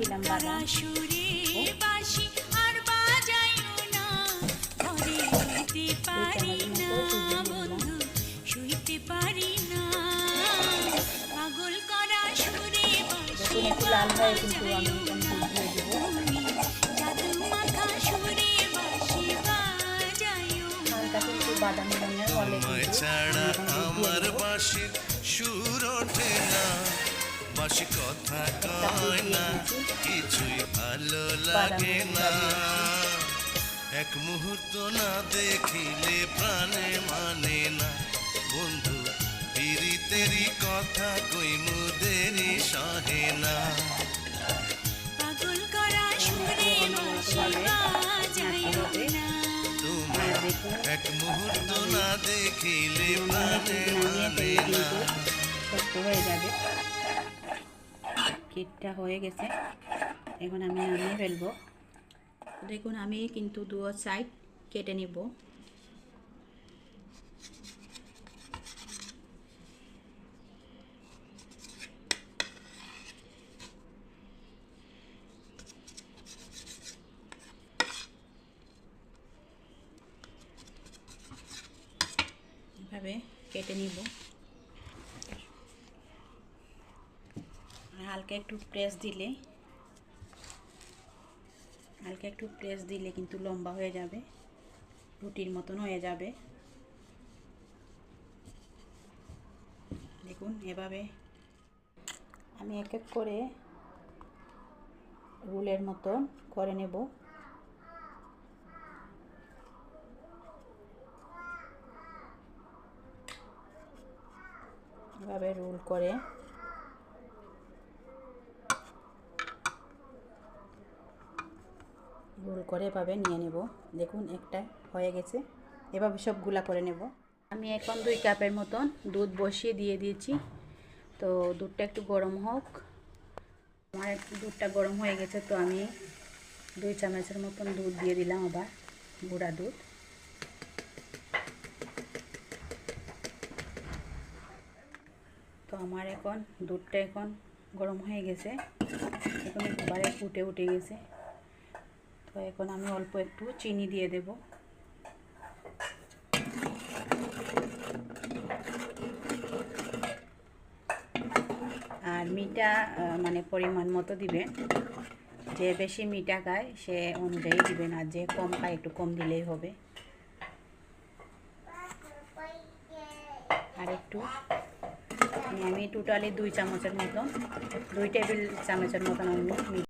দিলাম বাদাম। দেখুন একটু লাল হয়ে কিন্তু আমি এখন দুধ দিয়ে দেবো। হালকা কিন্তু বাদামি রঙের হলে আমার বাঁশির সুর ওঠে না, বাঁশি কথা কয় না, কিছুই ভালো লাগে না। এক মুহূর্ত না দেখিলে প্রাণে মানে না, বন্ধু পিরিতেরি কথা কই মুদেরি সহে না। এক মুহূর্ত না দেখিলে প্রাণে মানে না। শক্ত হয়ে যাবে। কেকটা হয়ে গেছে, এখন আমি নামিয়ে ফেলবো। দেখুন আমি কিন্তু দু সাইড কেটে নিব। এভাবে কেটে নিব। হালকা একটু প্রেস দিলে কিন্তু লম্বা হয়ে যাবে, রুটির মতন হয়ে যাবে। দেখুন এভাবে আমি এক এক করে রুলের মতো করে নেব। এভাবে রোল করে এভাবে নিয়ে নেব। দেখুন একটা হয়ে গেছে, এভাবে সবগুলা করে নেব। আমি এখন 2 কাপের মতন দুধ বসিয়ে দিয়ে দিয়েছি। তো দুধটা একটু গরম হোক। আমার দুধটা গরম হয়ে গেছে, তো আমি 2 চামচের মতন দুধ দিয়ে দিলাম, আবার গুঁড়া দুধ। তো আমার এখন দুধটা গরম হয়ে গেছে, এখন একবারে ফুটে উঠে গেছে। তো এখন আমি অল্প একটু চিনি দিয়ে দেব। আর মিঠা মানে পরিমাণ মতো দিবেন, যে বেশি মিঠা খায় সে অনুযায়ী দিবেন, আর যে কম খায় একটু কম দিলেই হবে। আর একটু আমি টোটালি 2 চামচের মতন, 2 টেবিল চামচের মতন আমি